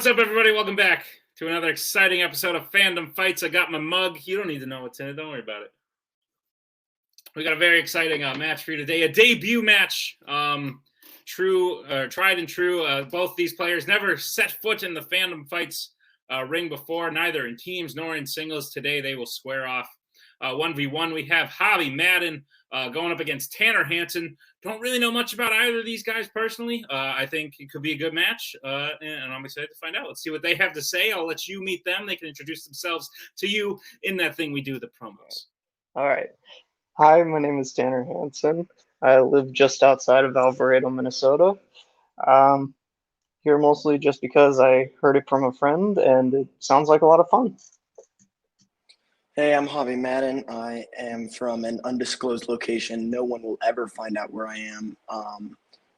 What's up, everybody? Welcome back to another exciting episode of Fandom Fights. I got my mug. You don't need to know what's in it. Don't worry about it. We got a very exciting match for you today. A debut match. Tried and true. Both these players never set foot in the Fandom Fights ring before, neither in teams nor in singles. Today, they will square off 1v1. We have Javi Madan going up against Tanner Hanson. Don't really know much about either of these guys personally. I think it could be a good match, and I'm excited to find out. Let's see what they have to say. I'll let you meet them. They can introduce themselves to you in that thing we do, the promos. All right. Hi, my name is Tanner Hanson. I live just outside of Alvarado, Minnesota. Here mostly just because I heard it from a friend, and it sounds like a lot of fun. Hey, I'm Javi Madan. I am from an undisclosed location. No one will ever find out where I am.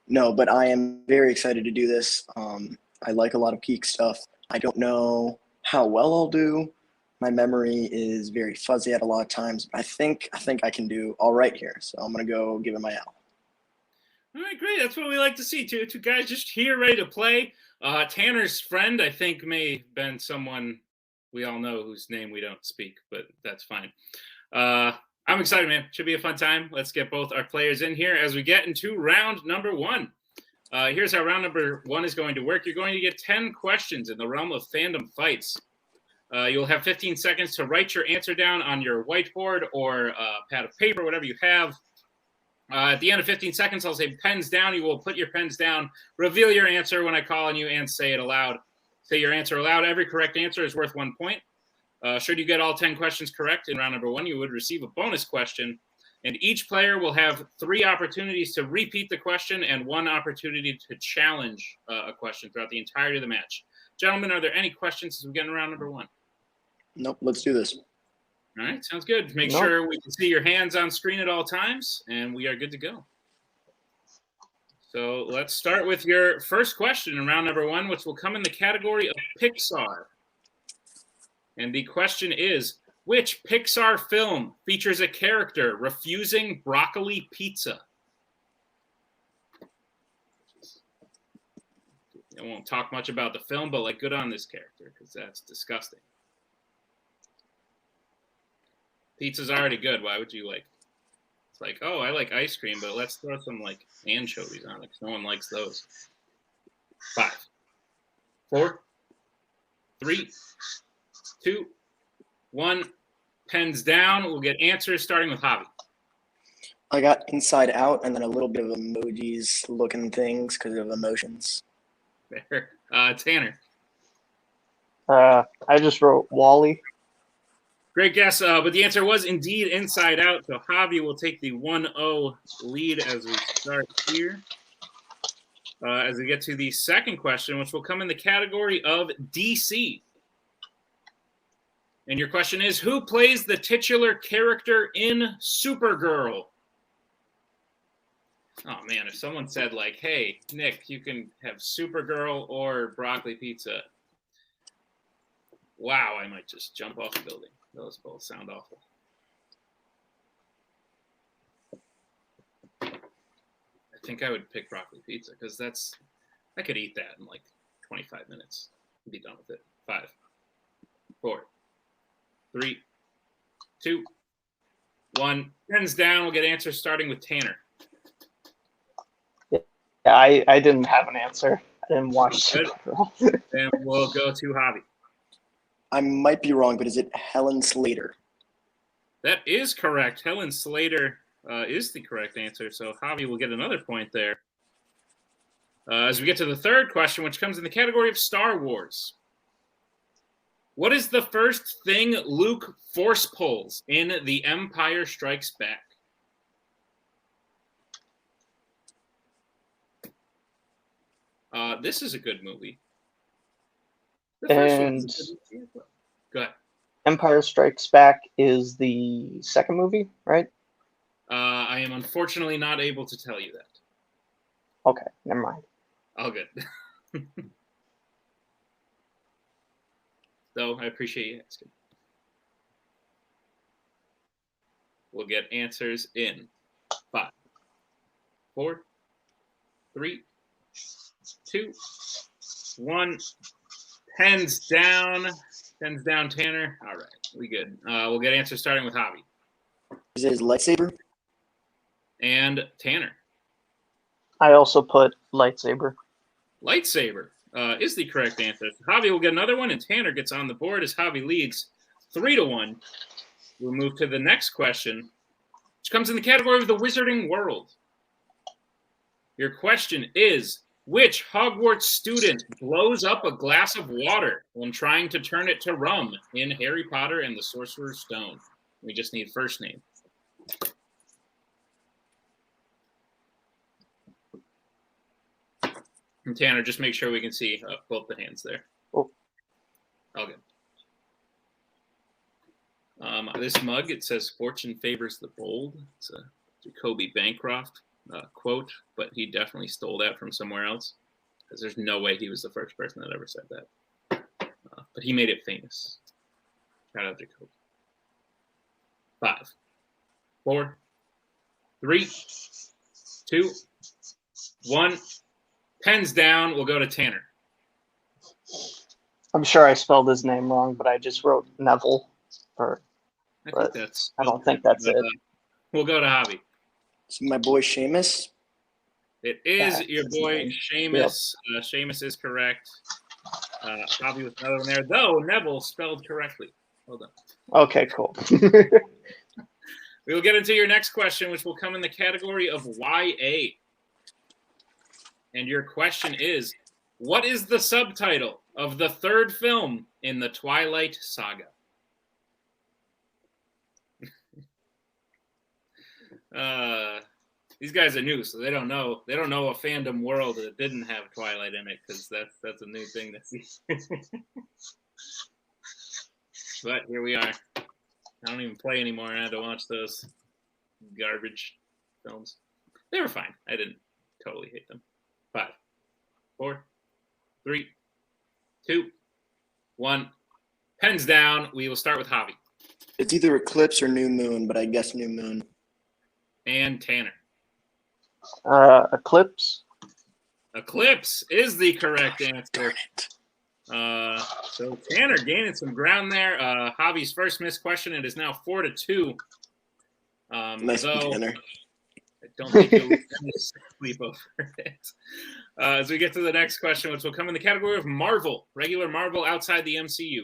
But I am very excited to do this. I like a lot of geek stuff. I don't know how well I'll do. My memory is very fuzzy at a lot of times. I think I can do all right here. So I'm going to go give it my all. All right, great. That's what we like to see. Two guys just here ready to play. Tanner's friend, I think, may have been someone we all know whose name we don't speak, but that's fine. I'm excited, man. Should be a fun time. Let's get both our players in here as we get into round number one. Here's how round number one is going to work. You're going to get 10 questions in the realm of fandom fights. You'll have 15 seconds to write your answer down on your whiteboard or pad of paper, whatever you have. At the end of 15 seconds, I'll say pens down. You will put your pens down, reveal your answer when I call on you, and say it aloud. Say your answer aloud. Every correct answer is worth 1 point. Should you get all 10 questions correct in round number one, you would receive a bonus question. And each player will have 3 opportunities to repeat the question and 1 opportunity to challenge a question throughout the entirety of the match. Gentlemen, are there any questions as we get in round number one? Nope, let's do this. All right, sounds good. Make sure we can see your hands on screen at all times, and we are good to go. So let's start with your first question in round number one, which will come in the category of Pixar. And the question is, which Pixar film features a character refusing broccoli pizza? I won't talk much about the film, but good on this character because that's disgusting. Pizza's already good. Why would you It's like, oh, I like ice cream, but let's throw some anchovies on it because no one likes those. 5, 4, 3, 2, 1. Pens down. We'll get answers starting with Javi. I got Inside Out and then a little bit of emojis looking things because of emotions. There. Tanner. I just wrote WALL-E. Great guess, but the answer was indeed Inside Out. So Javi will take the 1-0 lead as we start here. As we get to the second question, which will come in the category of DC. And your question is, who plays the titular character in Supergirl? Oh, man, if someone said, hey, Nick, you can have Supergirl or broccoli pizza. Wow, I might just jump off the building. Those both sound awful. I think I would pick broccoli pizza because I could eat that in 25 minutes and be done with it. 5, 4, 3, 2, 1. Pens down. We'll get answers starting with Tanner. Yeah, I didn't have an answer. I didn't watch Supergirl. Then we'll go to Javi. I might be wrong, but is it Helen Slater? That is correct. Helen Slater is the correct answer. So Javi will get another point there. As we get to the third question, which comes in the category of Star Wars. What is the first thing Luke force pulls in The Empire Strikes Back? This is a good movie. And go ahead. Empire Strikes Back is the second movie, right? I am unfortunately not able to tell you that. Okay, never mind. All good. So I appreciate you asking. We'll get answers in 5, 4, 3, 2, 1. Pens down. Pens down, Tanner. All right, we good. We'll get answers starting with Javi. Is it his lightsaber? And Tanner. I also put lightsaber. Lightsaber is the correct answer. Javi will get another one, and Tanner gets on the board as Javi leads 3-1. We'll move to the next question, which comes in the category of the Wizarding World. Your question is, which Hogwarts student blows up a glass of water when trying to turn it to rum in Harry Potter and the Sorcerer's Stone? We just need first name. And Tanner, just make sure we can see both the hands there. Oh. All good. This mug, it says "Fortune favors the bold." It's a Jacoby Bancroft quote, but he definitely stole that from somewhere else, because there's no way he was the first person that ever said that. But he made it famous. Shout out Jacoby. 5, 4, 3, 2, 1. Pens down. We'll go to Tanner. I'm sure I spelled his name wrong, but I just wrote Neville. I don't think that's it. We'll go to Javi. It's my boy Seamus. It is That's your his boy name. Seamus. Seamus is correct. Javi with another one there, though Neville spelled correctly. Hold on. Okay, cool. We will get into your next question, which will come in the category of YA. And your question is, what is the subtitle of the third film in the Twilight Saga? These guys are new, so they don't know. They don't know a fandom world that didn't have Twilight in it, because that's a new thing to see. But here we are. I don't even play anymore. I had to watch those garbage films. They were fine. I didn't totally hate them. 5, 4, 3, 2, 1. Pens down. We will start with Javi. It's either Eclipse or New Moon, but I guess New Moon. And Tanner. Eclipse. Eclipse is the correct answer. So Tanner gaining some ground there. Javi's first missed question. It is now 4-2. Nice, Tanner. I don't think you'll sleep over it. As we get to the next question, which will come in the category of Marvel, regular Marvel outside the MCU.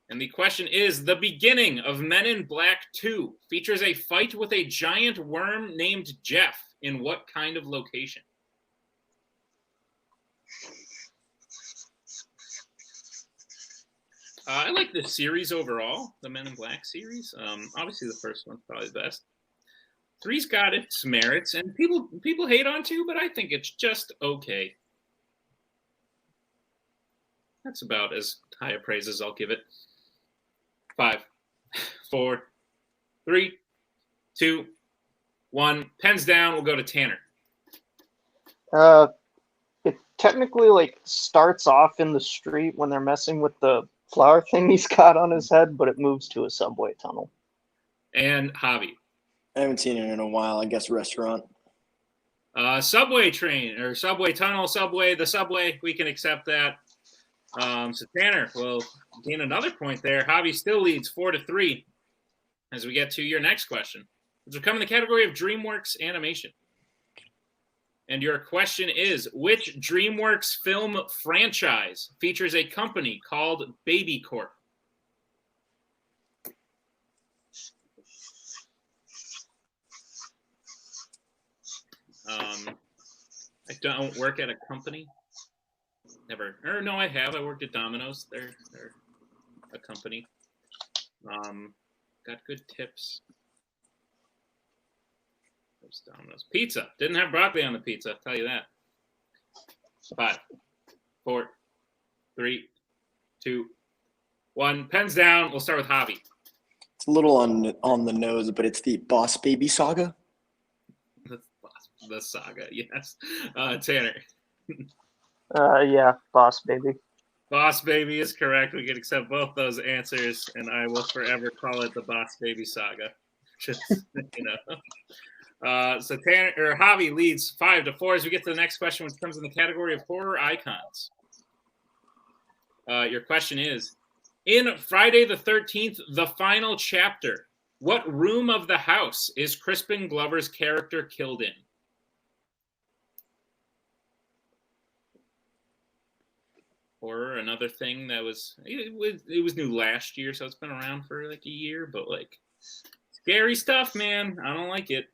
And the question is, the beginning of Men in Black 2 features a fight with a giant worm named Jeff in what kind of location? I like the series overall, the Men in Black series. Obviously, the first one's probably the best. 3's got its merits, and people hate on 2, but I think it's just okay. That's about as high a praise as I'll give it. 5, 4, 3, 2, 1. Pens down. We'll go to Tanner. It technically starts off in the street when they're messing with the flower thing he's got on his head, but it moves to a subway tunnel. And Javi. I haven't seen it in a while. I guess restaurant. Subway train or subway tunnel, subway, the subway. We can accept that. So Tanner will gain another point there. Javi still leads 4-3 as we get to your next question, which will come in the category of DreamWorks animation. And your question is, which DreamWorks film franchise features a company called Baby Corp? I don't work at a company. Never. Or no, I have. I worked at Domino's. They're a company. Got good tips. There's Domino's. Pizza. Didn't have broccoli on the pizza, I'll tell you that. 5, 4, 3, 2, 1. Pens down. We'll start with Javi. It's a little on the nose, but it's the Boss Baby Saga. The saga, yes. Tanner. Yeah, Boss Baby. Boss Baby is correct. We can accept both those answers, and I will forever call it the Boss Baby Saga. Just, so Tanner or Javi leads 5-4 as we get to the next question, which comes in the category of horror icons. Your question is, in Friday the 13th, the final chapter, what room of the house is Crispin Glover's character killed in? Or another thing that was new last year, so it's been around for like a year, but like scary stuff, man. I don't like it.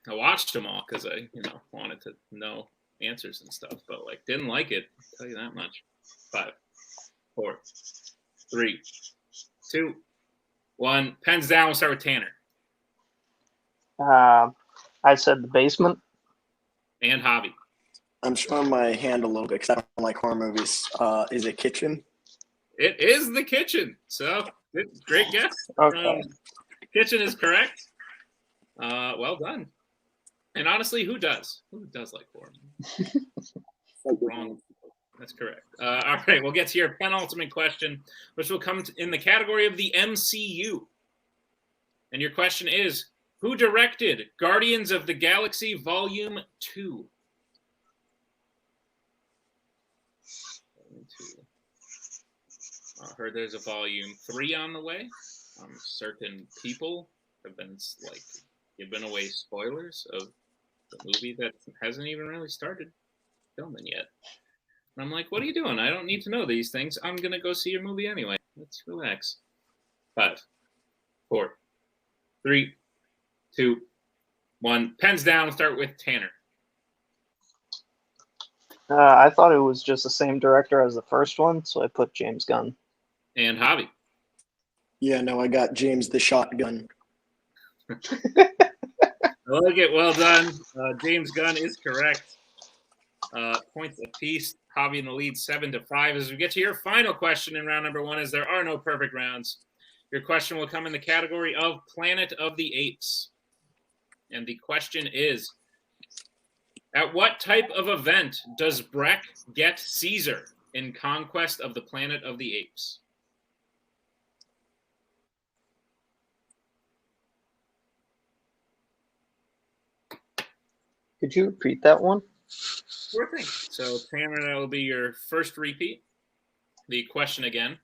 I watched them all because I, wanted to know answers and stuff, but like didn't like it. I'll tell you that much. 5, 4, 3, 2, 1. Pens down. We'll start with Tanner. I said the basement. And Javi. I'm showing my hand a little bit because I don't like horror movies. Is it kitchen? It is the kitchen. So great guess. Okay. Kitchen is correct. Well done. And honestly, who does? Who does like horror movies? Wrong. That's correct. All right, we'll get to your penultimate question, which will come in the category of the MCU. And your question is, who directed Guardians of the Galaxy Volume 2? I heard there's a Volume 3 on the way. Certain people have been giving away spoilers of the movie that hasn't even really started filming yet. And I'm like, what are you doing? I don't need to know these things. I'm going to go see your movie anyway. Let's relax. 5, 4, 3, 2, 1. Pens down. We'll start with Tanner. I thought it was just the same director as the first one, so I put James Gunn. And Javi. Yeah, no, I got James the Shotgun. I like it. Well done. James Gunn is correct. Points apiece. Javi in the lead 7-5. As we get to your final question in round number 1, as there are no perfect rounds, your question will come in the category of Planet of the Apes. And the question is, at what type of event does Brek get Caesar in Conquest of the Planet of the Apes? Could you repeat that one? Sure thing. So, Tanner, that will be your first repeat. The question again.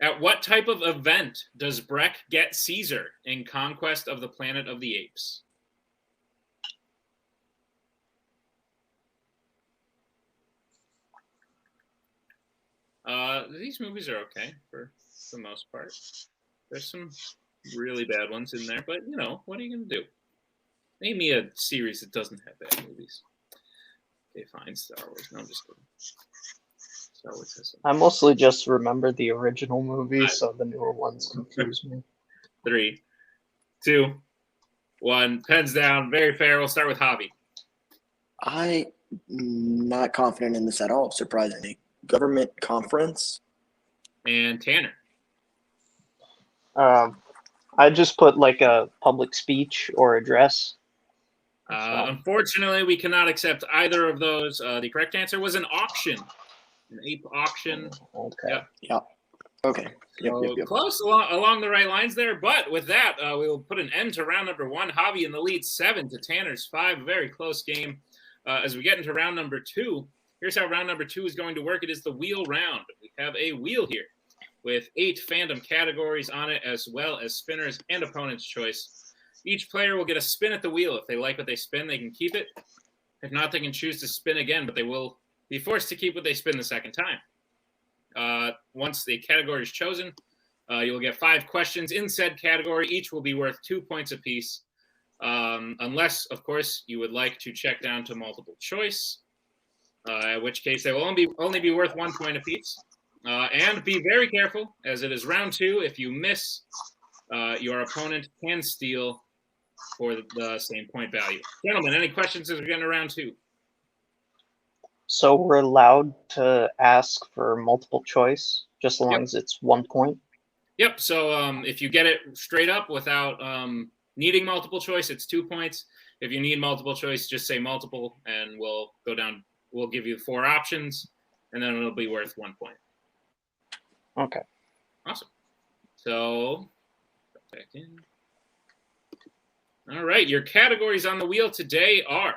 At what type of event does Brek get Caesar in Conquest of the Planet of the Apes? These movies are okay for the most part. There's some really bad ones in there, but, what are you going to do? Name me a series that doesn't have bad movies. Okay, fine. Star Wars. No, I'm just kidding. Star Wars has some. I mostly just remember the original movie, so the newer ones confuse me. 3, 2, 1. Pens down. Very fair. We'll start with Javi. I'm not confident in this at all, surprisingly. Government conference. And Tanner. I just put like a public speech or address. Unfortunately, we cannot accept either of those. The correct answer was an auction, an ape auction. Okay. Yep. Okay. Yep. Close along the right lines there. But with that, we will put an end to round number 1. Javi in the lead 7 to Tanner's 5. A very close game. As we get into round number 2, here's how round number 2 is going to work. It is the wheel round. We have a wheel here with 8 fandom categories on it, as well as spinners and opponent's choice. Each player will get a spin at the wheel. If they like what they spin, they can keep it. If not, they can choose to spin again, but they will be forced to keep what they spin the second time. Once the category is chosen, you will get 5 questions in said category. Each will be worth 2 points apiece, unless, of course, you would like to check down to multiple choice, in which case they will only be worth 1 point apiece. And be very careful, as it is round 2. If you miss, your opponent can steal for the same point value. Gentlemen, any questions as we get into round 2? So we're allowed to ask for multiple choice, just as long as it's 1 point? Yep. So if you get it straight up without needing multiple choice, it's 2 points. If you need multiple choice, just say multiple, and we'll go down. We'll give you 4 options, and then it'll be worth 1 point. Okay. Awesome. So, back in. All right. Your categories on the wheel today are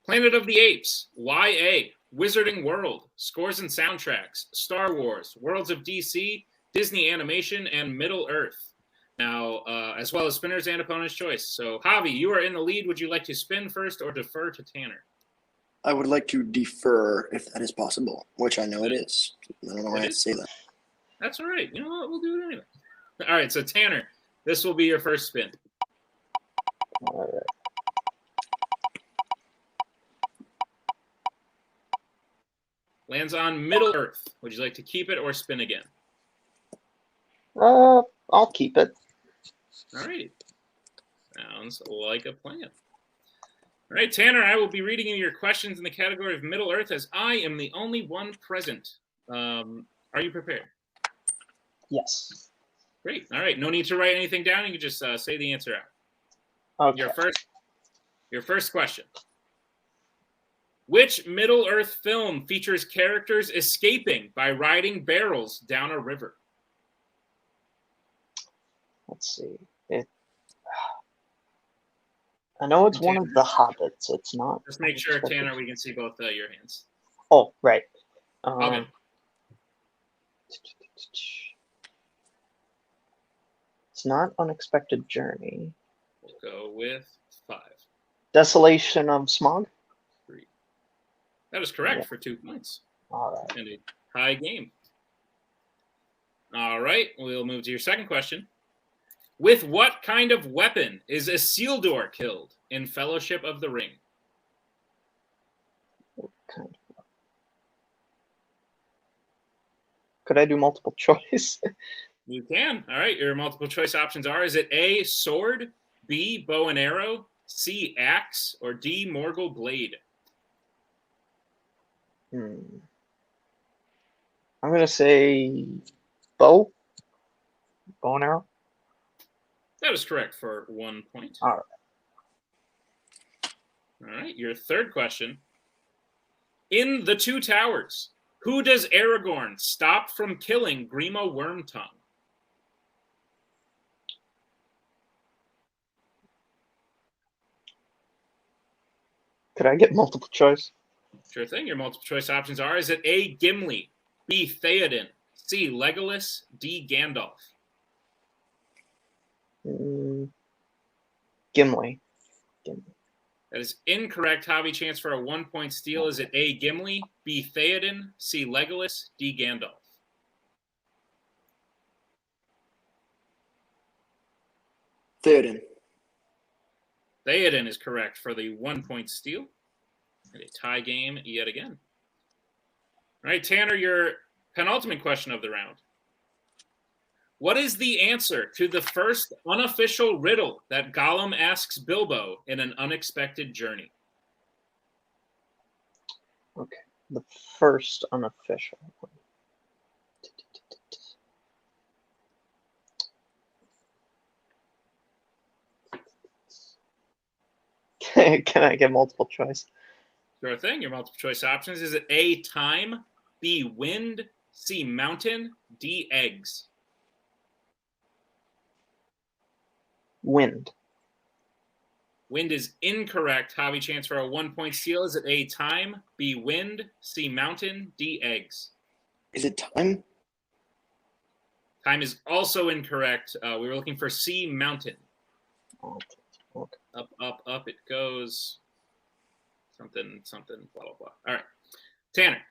Planet of the Apes, YA, Wizarding World, Scores and Soundtracks, Star Wars, Worlds of DC, Disney Animation, and Middle Earth. Now, as well as spinners and opponent's choice. So, Javi, you are in the lead. Would you like to spin first or defer to Tanner? I would like to defer if that is possible, which I know it is. I don't know why I have to say that. That's all right. You know what? We'll do it anyway. All right, so Tanner, this will be your first spin. All right. Lands on Middle Earth. Would you like to keep it or spin again? I'll keep it. All right. Sounds like a plan. All right, Tanner, I will be reading you your questions in the category of Middle Earth as I am the only one present. Are you prepared? Yes. Great. All right. No need to write anything down. You can just say the answer out. Okay. Your first question. Which Middle Earth film features characters escaping by riding barrels down a river? Let's see. I know it's one of the Hobbits. It's not. Just make sure, Tanner, we can see both your hands. Oh, right. Okay. It's not Unexpected Journey. We'll go with 5. Desolation of Smog? 3. That is correct for 2 points. All right. And a tie game. All right. We'll move to your second question. With what kind of weapon is Isildur killed in Fellowship of the Ring? What kind of... Could I do multiple choice? You can. All right. Your multiple choice options are, is it A, sword, B, bow and arrow, C, axe, or D, Morgul blade? I'm going to say bow. Bow and arrow. That is correct for 1 point. All right. All right. Your third question. In The Two Towers, who does Aragorn stop from killing Grima Wormtongue? Could I get multiple choice? Sure thing. Your multiple choice options are, is it A, Gimli, B, Theoden, C, Legolas, D, Gandalf? Gimli. That is incorrect. Javi, chance for a 1 point steal. Is it A, Gimli, B, Theoden, C, Legolas, D, Gandalf? Theoden. Theoden is correct for the 1 point steal. And a tie game yet again. All right, Tanner, your penultimate question of the round. What is the answer to the first unofficial riddle that Gollum asks Bilbo in An Unexpected Journey? Okay, the first unofficial one. Can I get multiple choice? Sure thing. Your multiple choice options. Is it A, time, B, wind, C, mountain, D, eggs? Wind. Wind is incorrect. Javi, chance for a 1 point steal. Is it A, time, B, wind, C, mountain, D, eggs? Is it time? Time is also incorrect. We were looking for C, mountain. Okay. Up it goes. Something, blah, blah, blah. All right. Tanner,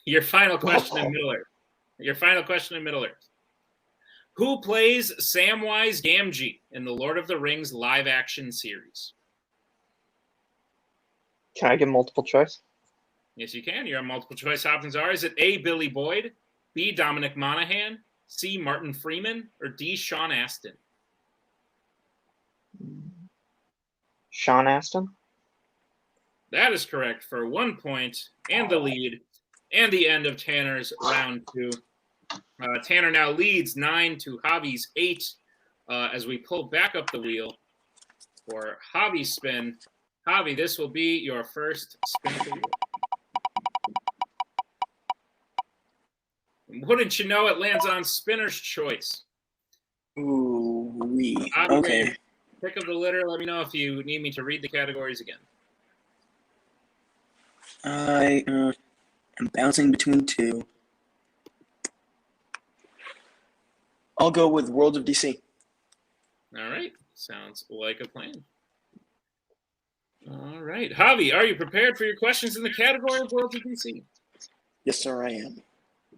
your final question in Middle Earth. Who plays Samwise Gamgee in the Lord of the Rings live-action series? Can I get multiple choice? Yes, you can. Your multiple choice options are, is it A, Billy Boyd, B, Dominic Monaghan, C, Martin Freeman, or D, Sean Astin? Sean Astin? That is correct for 1 point and the lead and the end of Tanner's round 2. Tanner now leads 9 to Javi's 8 as we pull back up the wheel for Javi's spin. Javi, this will be your first spin of the wheel. Wouldn't you know it lands on spinner's choice. Ooh, Javi, okay. Pick of the litter. Let me know if you need me to read the categories again. I'm bouncing between two. I'll go with Worlds of DC. All right. Sounds like a plan. All right. Javi, are you prepared for your questions in the category of Worlds of DC? Yes, sir, I am.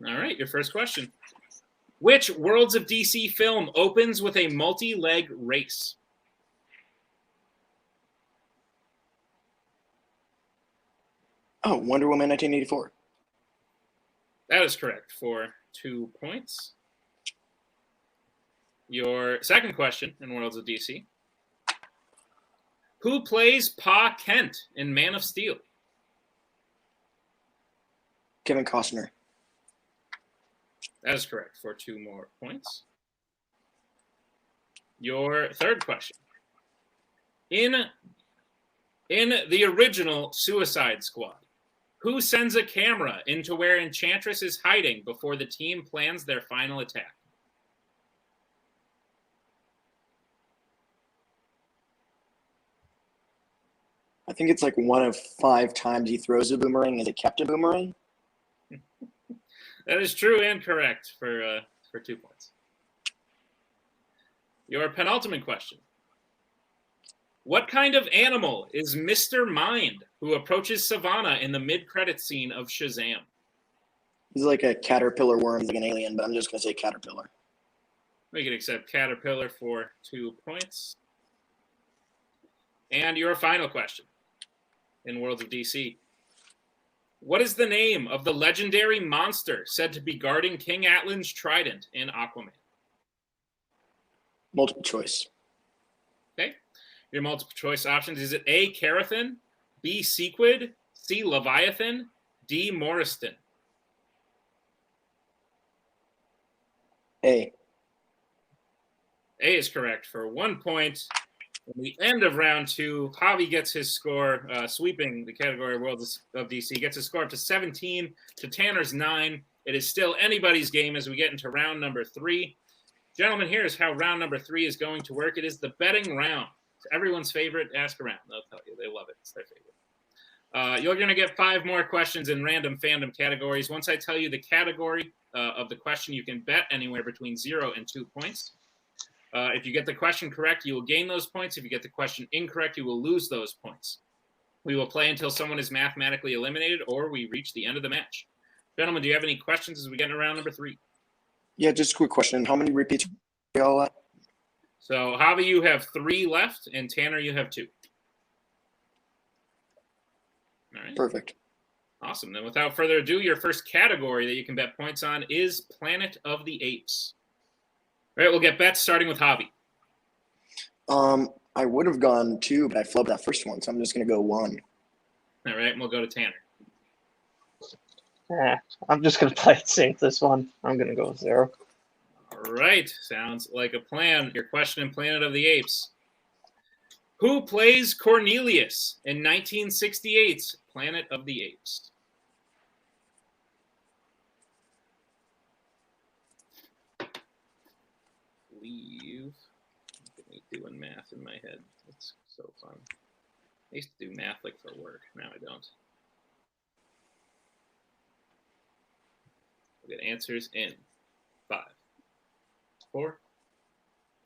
All right. Your first question. Which Worlds of DC film opens with a multi-leg race? Oh, Wonder Woman 1984. That is correct for 2 points. Your second question in Worlds of DC. Who plays Pa Kent in Man of Steel? Kevin Costner. That is correct for 2 more points. Your third question. In the original Suicide Squad, who sends a camera into where Enchantress is hiding before the team plans their final attack? I think it's like 1 of 5 times he throws a boomerang. Is it Captain Boomerang? That is true and correct for 2 points. Your penultimate question. What kind of animal is Mr. Mind, who approaches Savannah in the mid-credit scene of Shazam? He's like a caterpillar worm, like an alien, but I'm just going to say caterpillar. We can accept caterpillar for 2 points. And your final question in Worlds of DC. What is the name of the legendary monster said to be guarding King Atlan's trident in Aquaman? Multiple choice. Okay. Your multiple choice options. Is it A, Carathan, B, Sequid, C, Leviathan, D, Morriston? A. A is correct for 1 point. At the end of round 2, Javi gets his score, sweeping the category of Worlds of DC, gets his score up to 17 to Tanner's 9. It is still anybody's game as we get into round number 3. Gentlemen, here's how round number 3 is going to work. It is the betting round. It's everyone's favorite. Ask around. They'll tell you. They love it. It's their favorite. You're going to get 5 more questions in random fandom categories. Once I tell you the category of the question, you can bet anywhere between 0 and 2 points. If you get the question correct, you will gain those points. If you get the question incorrect, you will lose those points. We will play until someone is mathematically eliminated or we reach the end of the match. Gentlemen, do you have any questions as we get into round number 3? Yeah, just a quick question. How many repeats are y'all at? So, Javi, you have 3 left, and Tanner, you have 2. All right. Perfect. Awesome. Then without further ado, your first category that you can bet points on is Planet of the Apes. All right, we'll get bets starting with Javi. I would have gone 2, but I flubbed that first one, so I'm just going to go 1. All right, and we'll go to Tanner. I'm just going to play it safe this one. I'm going to go with 0. All right, sounds like a plan. Your question in Planet of the Apes. Who plays Cornelius in 1968's Planet of the Apes? Doing math in my head. It's so fun. I used to do math like for work. Now I don't. We'll get answers in 5, 4,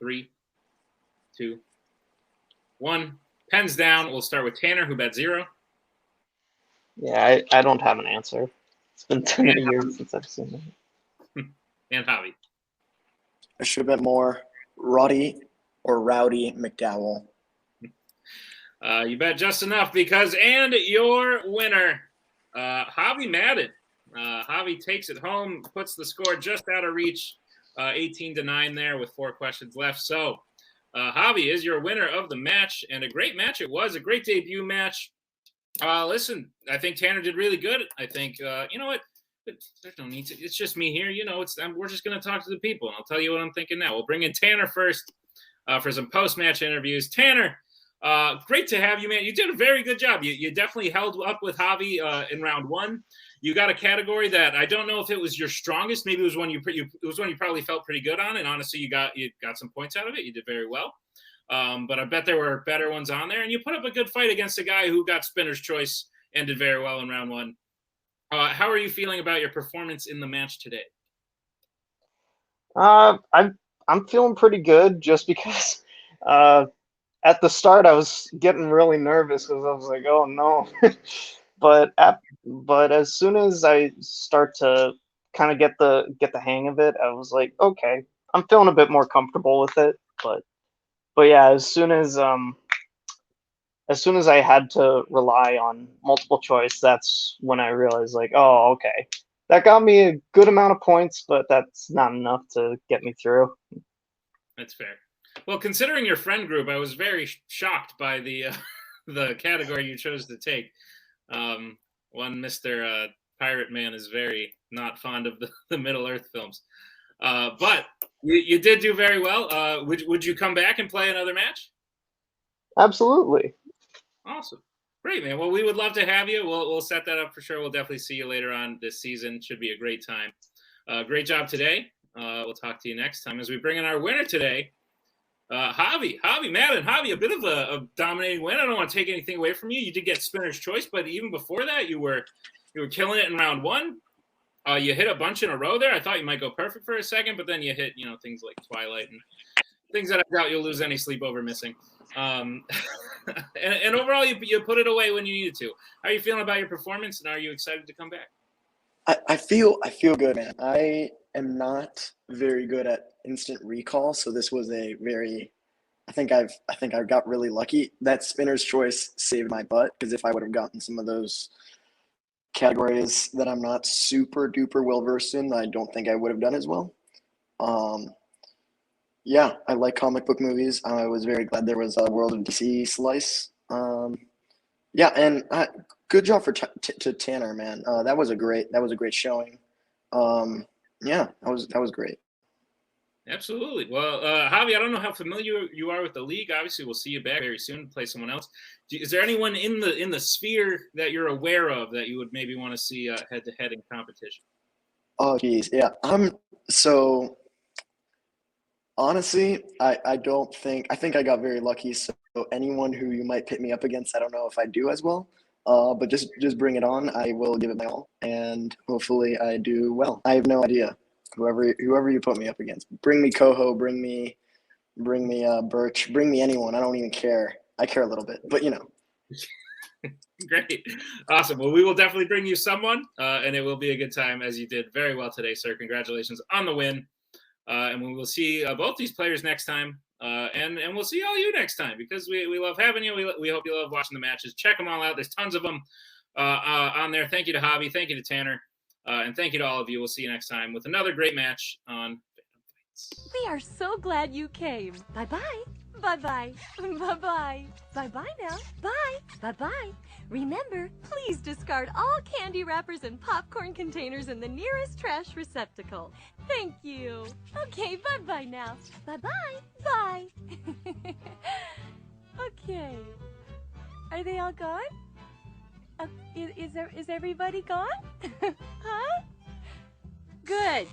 3, 2, 1. Pens down. We'll start with Tanner, who bet 0. Yeah, I don't have an answer. It's been too many years since I've seen it. And Javi. I should have bet more. Roddy or Rowdy McDowell. You bet just enough and your winner, Javi Madan. Javi takes it home, puts the score just out of reach, 18-9 there with 4 questions left. So Javi is your winner of the match, and a great match it was, a great debut match. Listen, I think Tanner did really good. I think, you know what? There's no need to. It's just me here. You know, we're just going to talk to the people, and I'll tell you what I'm thinking now. We'll bring in Tanner first for some post-match interviews. Tanner, great to have you, man. You did a very good job. You definitely held up with Javi in round 1. You got a category that I don't know if it was your strongest. Maybe it was one you probably felt pretty good on, and honestly, you got some points out of it. You did very well. But I bet there were better ones on there, and you put up a good fight against a guy who got spinner's choice and did very well in round 1. How are you feeling about your performance in the match today? I'm feeling pretty good just because at the start I was getting really nervous because I was like, oh no. But as soon as I start to kind of get the hang of it, I was like, okay, I'm feeling a bit more comfortable with it. But yeah, as soon as I had to rely on multiple choice, that's when I realized like, oh, okay. That got me a good amount of points, but that's not enough to get me through. That's fair. Well, considering your friend group, I was very shocked by the the category you chose to take. One Mr. Pirate Man is very not fond of the Middle Earth films, but you did do very well. Would you come back and play another match? Absolutely. Awesome. Great, man. Well, we would love to have you. We'll set that up for sure. We'll definitely see you later on this season. Should be a great time. Great job today. We'll talk to you next time as we bring in our winner today, Javi Madan. Javi, a bit of a dominating win. I don't want to take anything away from you. You did get spinner's choice, but even before that, you were killing it in round one. You hit a bunch in a row there. I thought you might go perfect for a second, but then you hit things like Twilight and things that I doubt you'll lose any sleep over missing. And overall, you put it away when you needed to. How are you feeling about your performance, and are you excited to come back? I feel good, man. I am not very good at instant recall, so this was a very. I think I got really lucky. That spinner's choice saved my butt, because if I would have gotten some of those categories that I'm not super duper well versed in, I don't think I would have done as well. Yeah, I like comic book movies. I was very glad there was a World of DC slice. Yeah, and good job to Tanner, man. That was a great showing. Yeah, that was great. Absolutely. Well, Javi, I don't know how familiar you are with the league. Obviously, we'll see you back very soon to play someone else. Is there anyone in the sphere that you're aware of that you would maybe want to see head to head in competition? Oh, geez, yeah. So honestly, I don't think I think I got very lucky. So anyone who you might pit me up against, I don't know if I do as well. But just bring it on. I will give it my all, and hopefully I do well. I have no idea. Whoever you put me up against, bring me Koho, bring me Birch, bring me anyone. I don't even care. I care a little bit, but Great. Awesome. Well, we will definitely bring you someone, and it will be a good time, as you did very well today, sir. Congratulations on the win. And we will see both these players next time. And we'll see all you next time, because we love having you. We hope you love watching the matches. Check them all out. There's tons of them on there. Thank you to Javi. Thank you to Tanner. And thank you to all of you. We'll see you next time with another great match on Fandom Fights. We are so glad you came. Bye-bye. Bye-bye. Bye-bye. Bye-bye now. Bye. Bye-bye. Remember, please discard all candy wrappers and popcorn containers in the nearest trash receptacle. Thank you. Okay, bye-bye now. Bye-bye. Bye. Okay. Are they all gone? Is everybody gone? Huh? Good.